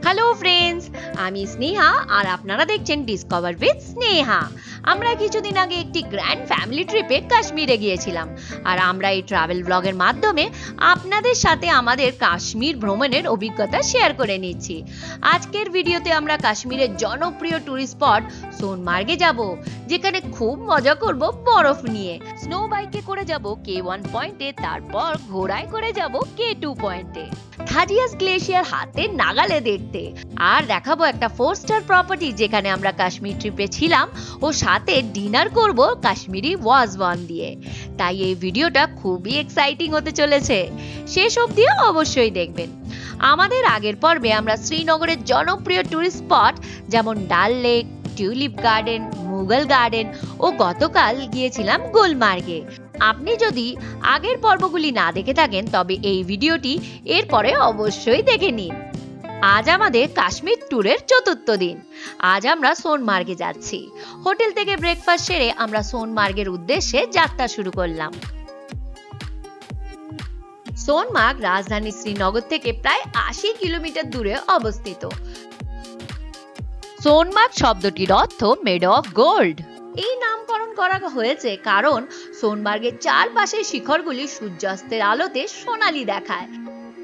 Hello friends, আমি স্নেহা আর আপনারা দেখছেন ডিসকভার উইথ স্নেহা। আমরা কিছুদিন আগে একটি গ্র্যান্ড ফ্যামিলি ট্রিপে কাশ্মীরে গিয়েছিলাম আর আমরা এই ট্রাভেল ব্লগের মাধ্যমে আপনাদের সাথে আমাদের কাশ্মীর ভ্রমণের অভিজ্ঞতা শেয়ার করে নিচ্ছি। আজকের ভিডিওতে আমরা কাশ্মীরের জনপ্রিয় ট্যুরিস্ট স্পট সোনমার্গে যাব, যেখানে খুব মজা করব বরফ নিয়ে। স্নো বাইকে করে যাব K1 পয়েন্টে, তারপর ঘোড়ায় করে যাব K2 পয়েন্টে। থাজিয়াস গ্লেশিয়ার হাতে নাগালে দেখতে, আর দেখাবো একটা 4 স্টার প্রপার্টি যেখানে আমরা কাশ্মীর ট্রিপে ছিলাম ও সাথে ডিনার করব কাশ্মীরি ওয়াজওয়ান দিয়ে। তাই এই ভিডিওটা খুবই এক্সাইটিং হতে চলেছে, শেষ অবধিও অবশ্যই দেখবেন। আমাদের আগের পর্বে আমরা শ্রীনগরের জনপ্রিয় টুরিস্ট স্পট যেমন Dal lake, tulip garden, Mughal garden ও গতকাল গিয়েছিলাম গুলমার্গে। আপনি যদি আগের পর্বগুলি না দেখে থাকেন তবে এই ভিডিওটি এরপরে অবশ্যই দেখে নিন। আজ আমাদের কাশ্মীর ট্যুরের চতুর্থ দিন। আজ আমরা সোনমার্গে যাচ্ছি। হোটেল থেকে ব্রেকফাস্ট সেরে আমরা সোনমার্গের উদ্দেশ্যে যাত্রা শুরু করলাম। সোনমার্গ রাজধানী শ্রীনগর থেকে প্রায় 80 কিলোমিটার দূরে অবস্থিত। সোনমার্গ শব্দটির অর্থ মেড অফ গোল্ড। এই নামকরণ করা হয়েছে কারণ সোনমার্গের চারপাশের শিখরগুলি সূর্যাস্তের আলোতে সোনালী দেখায়।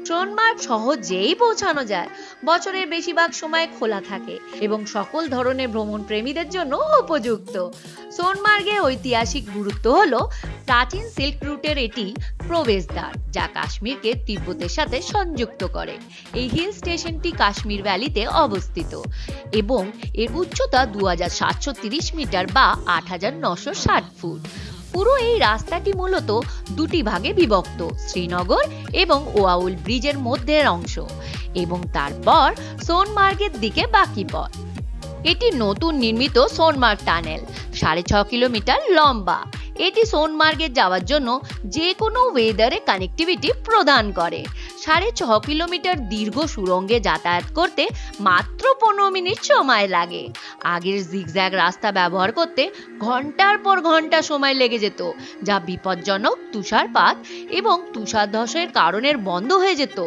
সোনমার্গ সহজেই পৌঁছানো যায়, বছরের বেশিরভাগ সময় খোলা থাকে এবং সকল ধরনের ভ্রমণ প্রেমীদের জন্য উপযুক্ত। সোনমার্গের ঐতিহাসিক গুরুত্ব হলো প্রাচীন সিল্ক রুটের এটি প্রবেশদ্বার, যা কাশ্মীরকে তিব্বতের সাথে সংযুক্ত করে। এই হিল স্টেশনটি কাশ্মীর ভ্যালিতে অবস্থিত এবং এর উচ্চতা 2730 মিটার বা 8960 ফুট। পুরো এই রাস্তাটি মূলত দুটি ভাগে বিভক্ত, শ্রীনগর এবং ওয়াউল ব্রিজের মধ্যের অংশ এবং তারপর সোনমার্গের দিকে বাকি পথ। এটি নতুন নির্মিত সোনমার্গ টানেল 6.5 কিলোমিটার লম্বা। এটি সোনমার্গে যাওয়ার জন্য যে কোনো ওয়েদারে কানেক্টিভিটি প্রদান করে। 6.5 কিলোমিটার দীর্ঘ সুড়ঙ্গে যাতায়াত করতে মাত্র 15 মিনিট সময় লাগে। আগের জিগজ্যাগ রাস্তা ব্যবহার করতে ঘন্টার পর ঘন্টা সময় লেগে যেত, যা বিপজ্জনক তুষারপাত এবং তুষারধসের কারণে বন্ধ হয়ে যেত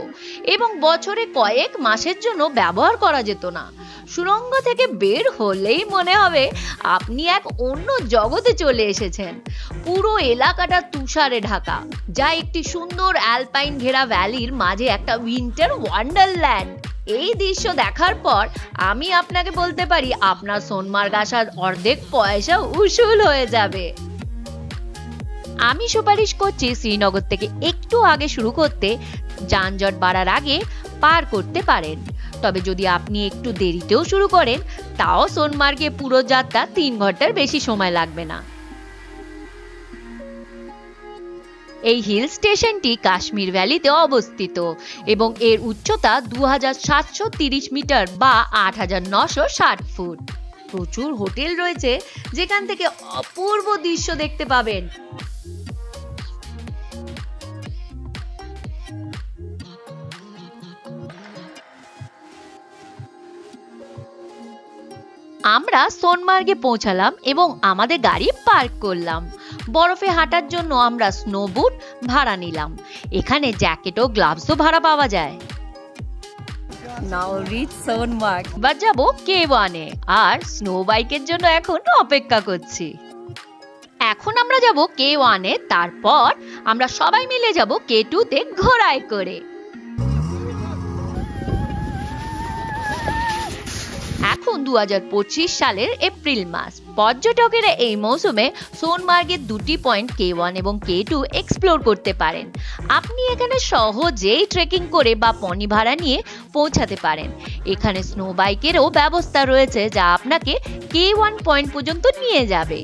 এবং বছরে কয়েক মাসের জন্য ব্যবহার করা যেত না। সুড়ঙ্গ থেকে বের হলেই মনে হবে আপনি এক অন্য জগতে চলে এসেছেন। পুরো এলাকাটা তুষারে ঢাকা, যা একটি সুন্দর অ্যালপাইন ঘেরা ভ্যালির মাঝে একটা উইন্টার ওয়ান্ডারল্যান্ড। এই দৃশ্য দেখার পর আমি আপনাকে বলতে পারি আপনার সোনমার্গ আসার অর্ধেক পয়সা উসুল হয়ে যাবে। আমি সুপারিশ করছি শ্রীনগর থেকে একটু আগে শুরু করতে, যানজট বাড়ার আগে পার করতে পারেন। তবে যদি আপনি একটু দেরিতেও শুরু করেন তাও সোনমার্গে পুরো যাত্রা 3 ঘন্টার বেশি সময় লাগবে না। এই হিল স্টেশনটি কাশ্মীর ভ্যালিতে অবস্থিত এবং এর উচ্চতা 2730 মিটার বা 8960 ফুট। প্রচুর হোটেল রয়েছে যেখান থেকে অপূর্ব দৃশ্য দেখতে পাবেন। আমরা সোনমার্গে পৌঁছালাম এবং আমাদের গাড়ি পার্ক করলাম। বরফে হাঁটার জন্য আমরা স্নো বুট ভাড়া নিলাম। এখানে জ্যাকেট ও গ্লাভসও ভাড়া পাওয়া যায়। নাও রিচ সোনমার্গ, বা যাব K1 এ আর স্নো বাইকের জন্য এখন অপেক্ষা করছি। এখন আমরা যাব K1 এ, তারপর আমরা সবাই মিলে যাব K2 তে ঘোড়ায় করে। এখন 2025 সালের এপ্রিল মাস। পর্যটকেরা এই মৌসুমে সোনমার্গের দুটি পয়েন্ট K1 এবং K2 এক্সপ্লোর করতে পারেন। আপনি এখানে সহজেই ট্রেকিং করে বা পনি ভাড়া নিয়ে পৌঁছাতে পারেন। এখানে স্নো বাইকেরও ব্যবস্থা রয়েছে যা আপনাকে K1 পয়েন্ট পর্যন্ত নিয়ে যাবে।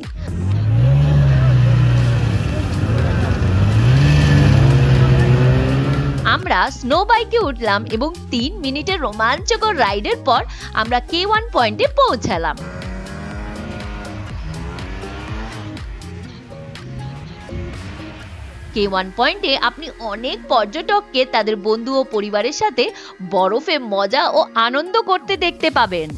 আমরা স্নো বাইকে উঠলাম এবং 3 মিনিটের রোমাঞ্চকর রাইডের পর আমরা K1 পয়েন্টে পৌঁছালাম। K1 পয়েন্টে আপনি অনেক পর্যটককে তাদের বন্ধু ও পরিবারের সাথে বরফে মজা ও আনন্দ করতে দেখতে পাবেন।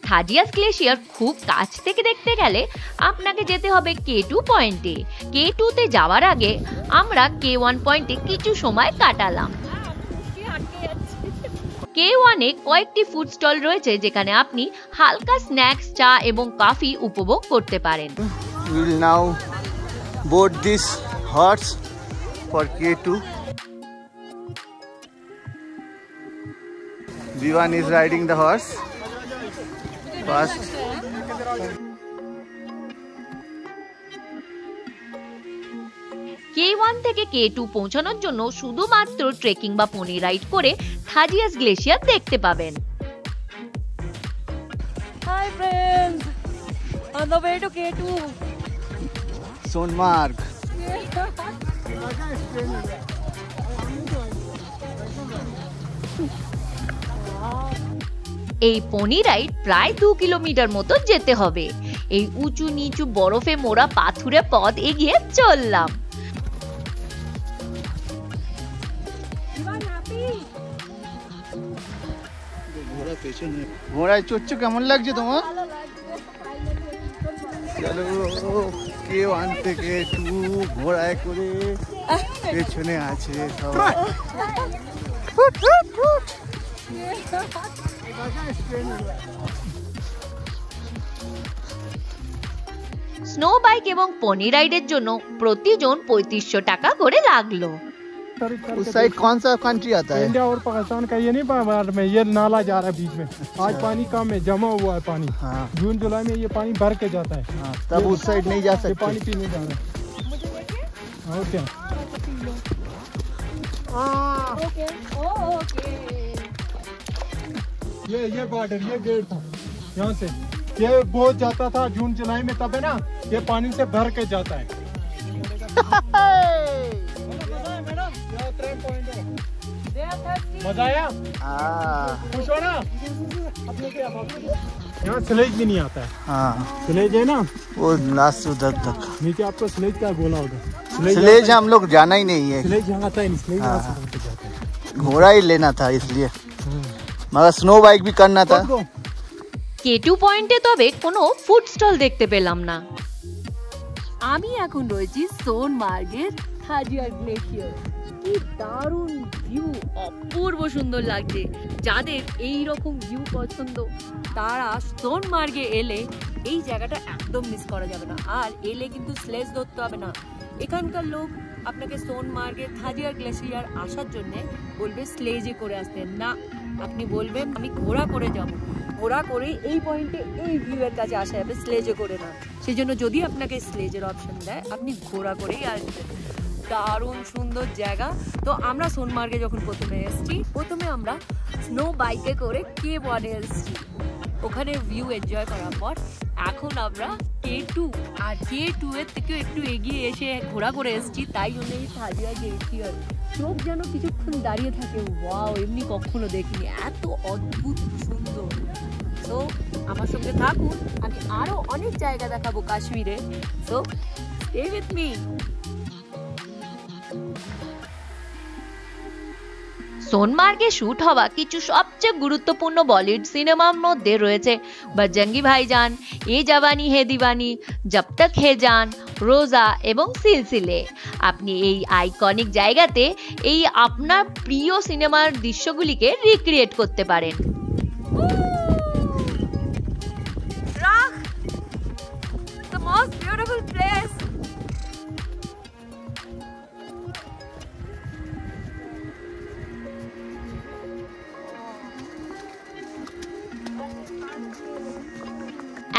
থাজিয়াস গ্লেশিয়ার খুব কাছ থেকে দেখতে গেলে আপনাকে যেতে হবে K2 পয়েন্টে। K2 তে যাওয়ার আগে আমরা K1 পয়েন্টে কিছু সময় কাটালাম। K1 এ কয়েকটি ফুড স্টল রয়েছে যেখানে আপনি হালকা স্ন্যাক্স, চা এবং কফি উপভোগ করতে পারেন। We will now board this horse for K2. Vivan is riding the horse. Fast. K1 থেকে K2 পৌঁছানোর জন্য শুধুমাত্র ট্রেকিং বা পনি রাইড করে থাজিয়াস গ্লেশিয়ার দেখতে পাবেন। Hi friends, on the way to K2. Sonmarg. এই পনি রাইড প্রায় 2 কিলোমিটার মতো যেতে হবে। এই উঁচু নিচু বরফে মোড়া পাথুরে পথ এগিয়ে চললাম। ঘোড়ায় চড়ছো, কেমন লাগছে তোমার? চলো K1 থেকে K2 ঘোড়ায় করে পেছনে আছে সবাই। স্নো বাইক এবং পনি রাইডের জন্য প্রতিজন 3500 টাকা করে লাগলো। उस साइड कौन सा कंट्री आता है? इंडिया और पाकिस्तान का ये नहीं बाहर में, ये नाला जा रहा है बीच में। आज पानी कम है, जमा हुआ है पानी। हाँ। जून जुलाई में ये पानी भर के जाता है। हाँ, तब उस साइड नहीं जा ये सकते। पानी पीने जाना है। ओके ये बॉर्डर, ये गेट था यहाँ से। ये बहुत जाता था जून जुलाई में, तब है ना ये पानी से भर के जाता है। मजा आया? खुश हो ना? यहाँ स्लेज भी नहीं आता है। हाँ, स्लेज है ना वो लास्ट उधर तक। नीचे आपको स्लेज क्या बोला होगा? स्लेज हम लोग जाना ही नहीं है, स्लेज यहाँ आता है नहीं, स्लेज यहाँ से हाँ। भर के जाता है। घोड़ा ही लेना था इसलिए, मगर स्नो बाइक भी करना था। K2 পয়েন্টে তবে কোনো ফুড স্টল দেখতে পেলাম না। আমি এখন রয়েছি সোনমার্গের থাজিয়াস গ্লেশিয়ার। কি দারুণ ভিউ, অপূর্ব সুন্দর লাগছে। যাদের এই রকম ভিউ পছন্দ তারা সোনমার্গে এলে এই জায়গাটা একদম মিস করা যাবে না। আর এলে কিন্তু স্লেজ ধরতে হবে না। এখানকার লোক আপনাকে সোনমার্গের থাজিয়াস গ্লেশিয়ার আসার জন্য বলবে স্লেজে করে আসতে না, আপনি বলবেন আমি ঘোড়া করে যাব। ঘোড়া করে এই পয়েন্টে এই ভিউ এর কাছে আসা যাবে, স্লেজে করে না। সেই জন্য যদি আপনাকে স্লেজের অপশন দেয় আপনি ঘোড়া করেই আসবেন। দারুণ সুন্দর জায়গা। তো আমরা সোনমার্গে যখন প্রথমে এসেছি, প্রথমে আমরা স্নো বাইকে করে K1 এসেছি। ওখানে ভিউ এনজয় করার পর এখন আমরা K2 আর K2 এর থেকে একটু এগিয়ে এসে ঘোড়া করে এসেছি। তাই জন্য এই থাজিয়াস গ্লেশিয়ার চোখ যেন কিছুক্ষণ দাঁড়িয়ে থাকে। ওয়াও, এমনি কখনো দেখিনি, এত অদ্ভুত সুন্দর। তো আমার সঙ্গে থাকুন, আমি আরো অনেক জায়গা দেখাবো কাশ্মীরে। So stay with me. সোনমার্গে শুট হওয়া কিছু সবচেয়ে গুরুত্বপূর্ণ বলিউড সিনেমার মধ্যে রয়েছে বজরঙ্গি ভাইজান, এ জাওয়ানি হে দিওয়ানি, জব তক হে জান, রোজা এবং সিলসিলে। আপনি এই আইকনিক জায়গাতে এই আপনার প্রিয় সিনেমার দৃশ্যগুলিকে রিক্রিয়েট করতে পারেন। The most beautiful place.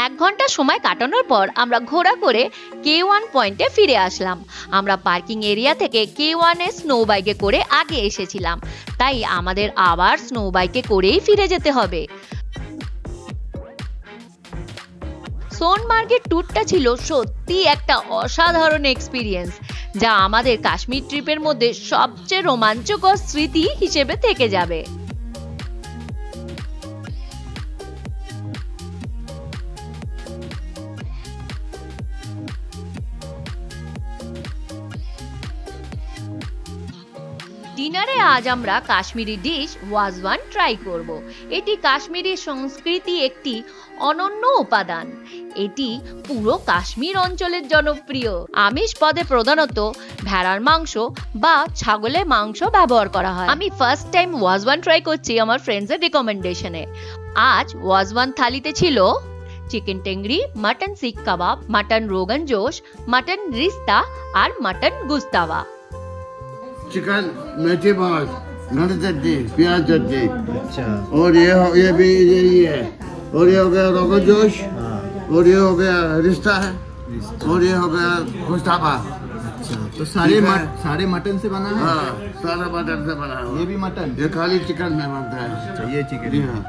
এক ঘন্টা সময় কাটানোর পর আমরা ঘোড়া করে K1 পয়েন্টে ফিরে আসলাম। আমরা পার্কিং এরিয়া থেকে K1 এ স্নো বাইকে করে আগে এসেছিলাম, তাই আমাদের আবার স্নো বাইকে করেই ফিরে যেতে হবে। সোনমার্গের ট্যুরটা ছিল সত্যি একটা অসাধারণ এক্সপিরিয়েন্স, যা আমাদের কাশ্মীর ট্রিপের মধ্যে সবচেয়ে রোমাঞ্চকর স্মৃতি হিসেবে থেকে যাবে। ডিনারে আজ আমরা কাশ্মীরি ডিশ ওয়াজওয়ান ট্রাই করব। এটি কাশ্মীরি সংস্কৃতি একটি অনন্য উপাদান। এটি পুরো কাশ্মীর অঞ্চলের জনপ্রিয়। আমিষ পদে প্রধানত ভেড়ার মাংস বা ছাগলের মাংস ব্যবহার করা হয়। আমি ফার্স্ট টাইম ওয়াজওয়ান ট্রাই করছি আমার ফ্রেন্ডসের রিকমেন্ডেশনে। আজ ওয়াজওয়ান থালিতে ছিল চিকেন টেংরি, মাটন শিখ কাবাব, মাটন রোগন জোশ, মাটন রিস্তা আর মাটন গুস্তাवा। चिकन मेथी बाग, नट चटनी, प्याज चटनी, अच्छा और ये भी यही है, और ये हो गया रोगन जोश, और ये हो गया रिश्ता है, और ये हो गया गुस्तावा। अच्छा तो ठीक है। सारे मटन से बना है। हाँ, सारा मटन से बना है। ये भी मटन। ये खाली चिकन में बनता है। अच्छा ये चिकन। जी हाँ।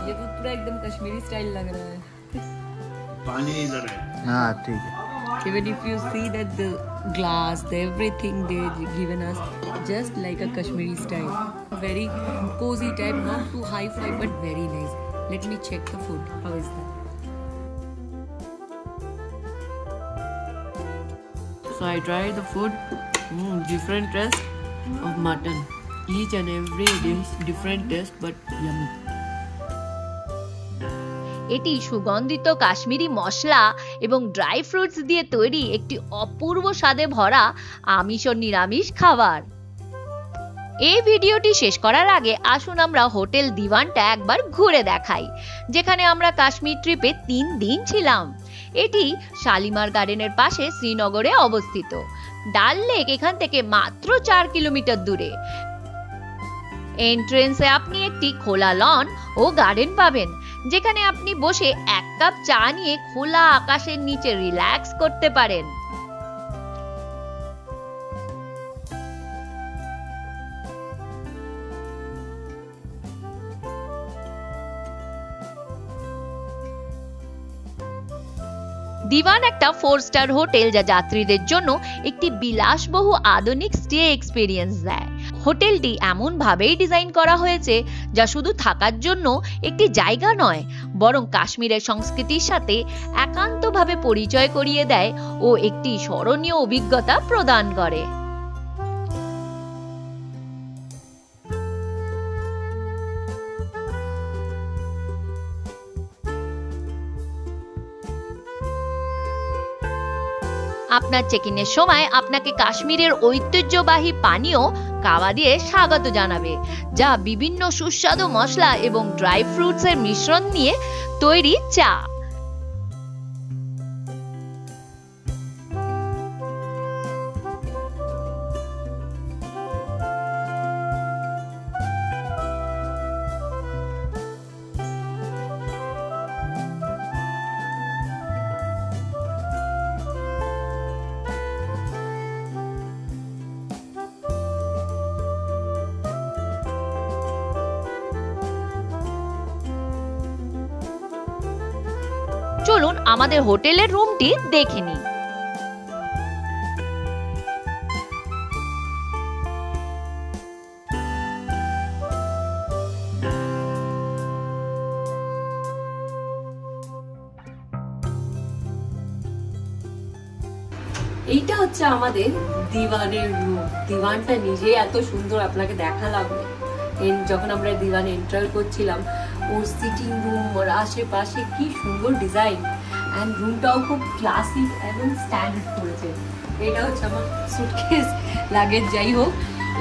ये तो पूरा एकदम कश्मीरी स्टाइल लग रहा है। पानी इधर है। हाँ ठीक है। Even if you see that the glass, the everything they given us, just like a Kashmiri style, very cozy type, not too high-fi but very nice. Let me check the food. How is that? So I tried the food. Different taste of mutton. Each and every dish different taste but yummy. এটি সুগন্ধিত কাশ্মীরি মশলা এবং dry fruits দিয়ে তৈরি একটি অপূর্ব স্বাদে ভরা আমিষ ও নিরামিষ খাবার। এই ভিডিওটি শেষ করার আগে আসুন আমরা হোটেল দিওয়ানটা একবার ঘুরে দেখাই, যেখানে আমরা কাশ্মীর ট্রিপে 3 দিন ছিলাম। এটি শালিমার গার্ডেনের পাশে শ্রীনগরে অবস্থিত। ডাল লেক এখান থেকে মাত্র 4 কিলোমিটার দূরে। এন্ট্রেন্সে আপনি একটি খোলা লন ও গার্ডেন পাবেন, যেখানে আপনি বসে 1 কাপ চা নিয়ে খোলা আকাশের নিচে রিল্যাক্স করতে পারেন। দিওয়ান একটা 4 স্টার হোটেল, যা যাত্রীদের জন্য একটি বিলাসবহুল আধুনিক স্টে এক্সপেরিয়েন্স দেয়। হোটেলটি এমন ভাবেই ডিজাইন করা হয়েছে যা শুধু থাকার জন্য একটি জায়গা নয়, বরং কাশ্মীরের সংস্কৃতির সাথে একান্তভাবে পরিচয় করিয়ে দেয় ও একটি স্মরণীয় অভিজ্ঞতা প্রদান করে। আপনার চেক-ইনের সময় আপনাকে কাশ্মীরের ঐতিহ্যবাহী পানীয় কাওয়া দিয়ে স্বাগত জানাবে, যা বিভিন্ন সুস্বাদু মশলা এবং ড্রাই ফ্রুটসের মিশ্রণ নিয়ে তৈরি চা। চলুন আমাদের হোটেলের রুমটি দেখে নিই। এইটা হচ্ছে আমাদের দিওয়ানের রুম। দিওয়ানটা নিজে এত সুন্দর, আপনাকে দেখালাম যখন আমরা দিওয়ানে এন্টার করছিলাম। ওর সিটিং রুম, ওর আশেপাশে কি সুন্দর ডিজাইন, অ্যান্ড রুমটাও খুব ক্লাসিক এবং স্ট্যান্ডার্ড করেছে। এটা হচ্ছে আমার সুটকেস, লাগেজ, যাই হোক।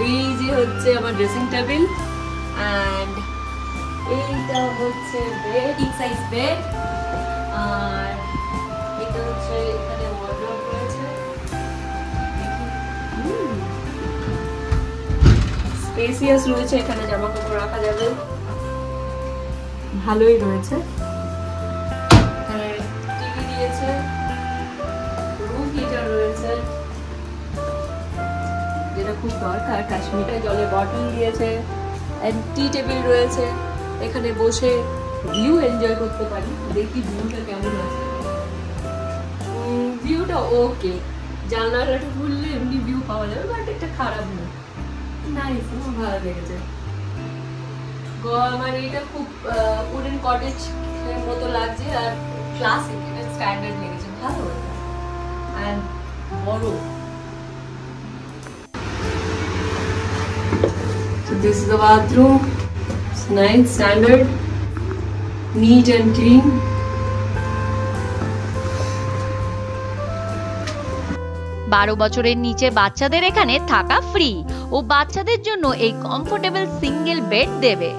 এই যে হচ্ছে আমার ড্রেসিং টেবিল, অ্যান্ড এইটা হচ্ছে বেড, কিং সাইজ বেড, আর এটা হচ্ছে এখানে ওয়ার্ডরোব রয়েছে। স্পেসিয়াস রয়েছে, এখানে জামা কাপড় রাখা যাবে, ভালোই রয়েছে। এখানে টিভি দিয়েছে, রুম হিটার রয়েছে, যেটা খুব দরকার। কাশ্মীরে জলের বটল দিয়েছে, টি টেবিল রয়েছে, এখানে বসে ভিউ এনজয় করতে পারি। দেখি ভিউটা কেমন আছে। ভিউটা ওকে, জানলাটা খুললে এমনি ভিউ পাওয়া যাবে, বাট এটা খারাপ না, নাইস, আমার ভালো লেগেছে। মানে এটা খুব উডেন কটেজ মতো লাগছে, আর ক্লাসিক, এটা স্ট্যান্ডার্ড লেগেছে, ভালো। আর বড় This is the bathroom. It's nice, standard, neat and clean. বারো বছরের নিচে বাচ্চাদের এখানে থাকা ফ্রি ও বাচ্চাদের জন্য এই কমফোর্টেবল সিঙ্গেল বেড দেবে।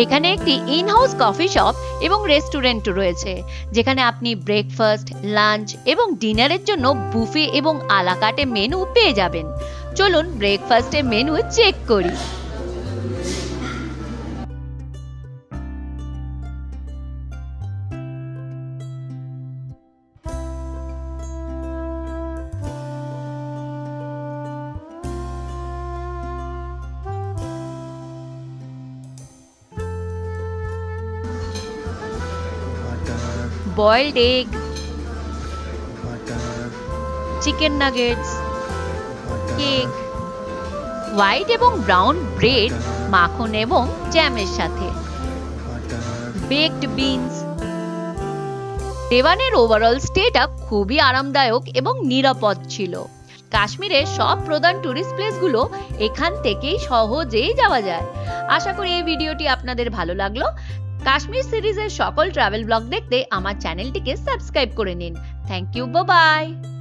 এখানে একটি ইন হাউস কফি শপ এবং রেস্টুরেন্ট রয়েছে, যেখানে আপনি ব্রেকফাস্ট, লাঞ্চ এবং ডিনারের জন্য বুফে এবং আলা কার্টে মেনু পেয়ে যাবেন। চলুন ব্রেকফাস্টের মেনু চেক করি। Boiled egg, chicken nuggets, cake, white এবং ব্রাউন ব্রেড মাখন এবং জ্যামের সাথে, বেকড বিনস। দেওয়ানের ওভারঅল স্টেটা খুবই আরামদায়ক এবং নিরাপদ ছিল। কাশ্মীরের সব প্রধান টুরিস্ট প্লেসগুলো এখান থেকেই সহজেই যাওয়া যায়। আশা করি এই ভিডিওটি আপনাদের ভালো লাগলো। কাশ্মীর সিরিজের সকল ট্রাভেল ব্লগ দেখতে আমার চ্যানেলটিকে সাবস্ক্রাইব করে নিন। Thank you, bye by.